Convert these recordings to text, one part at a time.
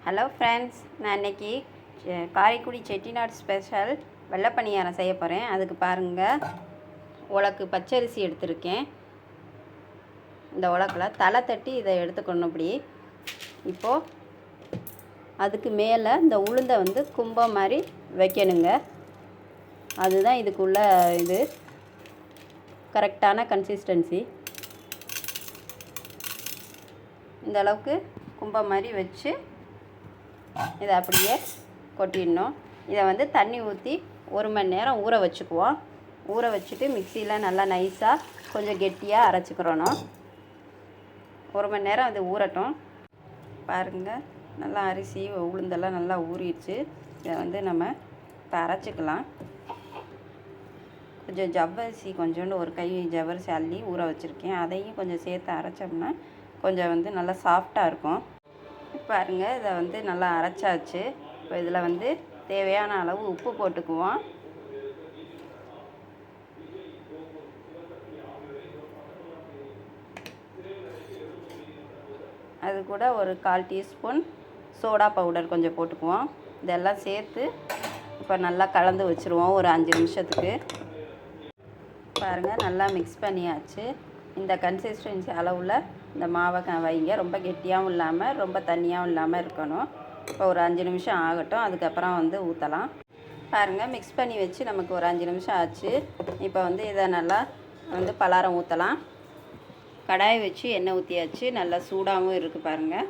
Hello friends, நான் இன்றைக்கி Karaikudi Chettinad special வெள்ளை பணியாரம் செய்ய போகிறேன். அதுக்கு பாருங்கள், உலக்கு பச்சரிசி எடுத்திருக்கேன். இந்த உலக்கில் தலை தட்டி இதை எடுத்துக்கணும். இப்படி இப்போது அதுக்கு மேலே இந்த உளுந்தை கும்பம் மாதிரி வைக்கணுங்க. அதுதான் இதுக்குள்ள இது கரெக்டான கன்சிஸ்டன்சி. இந்த அளவுக்கு கும்பம் மாதிரி வச்சு இதை அப்படியே கொட்டிடணும். இதை தண்ணி ஊற்றி 1 மணி நேரம் ஊற வச்சுக்குவோம். ஊற வச்சுட்டு மிக்சியில் நல்லா நைஸாக கொஞ்சம் கெட்டியாக அரைச்சிக்கிறணும். 1 மணி நேரம் அது ஊறட்டும். பாருங்கள், நல்லா அரிசி உளுந்தெல்லாம் நல்லா ஊறிடுச்சு. இதை நம்ம இப்போ அரைச்சிக்கலாம். கொஞ்சம் ஜவ்வரிசி, கொஞ்சோண்டு ஒரு கை ஜவ்வரிசி அள்ளி ஊற வச்சுருக்கேன். அதையும் கொஞ்சம் சேர்த்து அரைச்சோம்னா கொஞ்சம் நல்லா சாஃப்டாக இருக்கும். பாருங்கள், இதை நல்லா அரைச்சாச்சு. இப்போ இதில் தேவையான அளவு உப்பு போட்டுக்குவோம். அது கூட ஒரு 1/4 டீஸ்பூன் சோடா பவுடர் கொஞ்சம் போட்டுக்குவோம். இதெல்லாம் சேர்த்து இப்போ நல்லா கலந்து வச்சுருவோம் ஒரு 5 நிமிஷத்துக்கு. பாருங்கள், நல்லா மிக்ஸ் பண்ணியாச்சு. இந்த கன்சிஸ்டன்சி அளவில் இந்த மாவை வைங்க. ரொம்ப கெட்டியாகவும் இல்லாமல் ரொம்ப தண்ணியாகவும் இல்லாமல் இருக்கணும். இப்போ ஒரு 5 நிமிஷம் ஆகட்டும், அதுக்கப்புறம் ஊற்றலாம். பாருங்கள், மிக்ஸ் பண்ணி வச்சு நமக்கு ஒரு 5 நிமிஷம் ஆச்சு. இப்போ இதை நல்லா பலாரம் ஊற்றலாம். கடாயை வச்சு எண்ணெய் ஊற்றியாச்சு. நல்லா சூடாகவும் இருக்குது பாருங்கள்.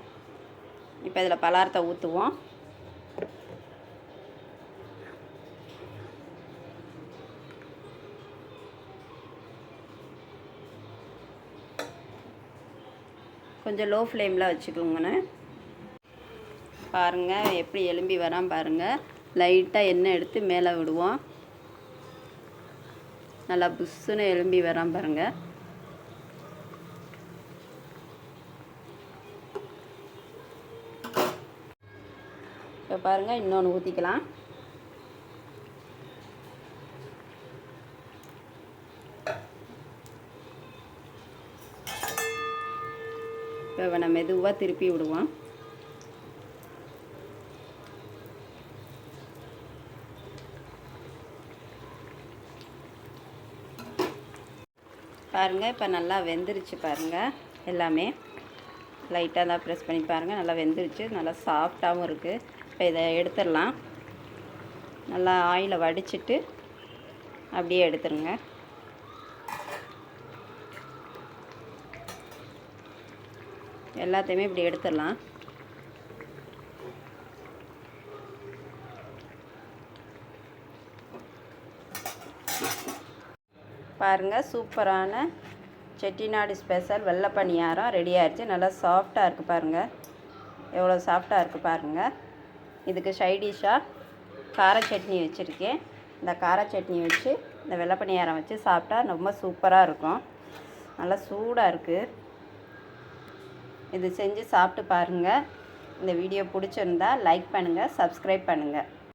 இப்போ இதில் பலாரத்தை ஊற்றுவோம். கொஞ்சம் லோ ஃப்ளேமில் வச்சுக்கோங்கண்ணே. பாருங்கள் எப்படி எலும்பி வரான் பாருங்கள். லைட்டாக எண்ணெய் எடுத்து மேலே விடுவோம். நல்லா புஷ்ஷுன்னு எலும்பி வரான் பாருங்கள். இப்போ பாருங்கள், இன்னொன்று ஊற்றிக்கலாம். இப்போ நம்ம மெதுவாக திருப்பி விடுவோம். பாருங்கள், இப்போ நல்லா வெந்துருச்சு பாருங்கள். எல்லாமே லைட்டாக தான் ப்ரெஸ் பண்ணி பாருங்கள். நல்லா வெந்துருச்சு, நல்லா சாஃப்டாகவும் இருக்குது. இப்போ இதை எடுத்துடலாம். நல்லா ஆயிலை வடிச்சிட்டு அப்படியே எடுத்துருங்க. எல்லாத்தையுமே இப்படி எடுத்துடலாம். பாருங்கள், சூப்பரான செட்டிநாடு ஸ்பெஷல் வெள்ளை பணியாரம் ரெடி ஆகிடுச்சு. நல்லா சாஃப்டாக இருக்குது பாருங்கள். எவ்வளோ சாஃப்டாக இருக்குது பாருங்கள். இதுக்கு சைடிஷாக கார சட்னி வச்சுருக்கேன். இந்த கார சட்னி வச்சு இந்த வெள்ளை பணியாரம் வச்சு சாப்பிட்டா ரொம்ப சூப்பராக இருக்கும். நல்லா சூடாக இருக்குது. இது செஞ்சு சாப்பிட்டு பாருங்கள். இந்த வீடியோ பிடிச்சிருந்தா லைக் பண்ணுங்கள், சப்ஸ்கிரைப் பண்ணுங்கள்.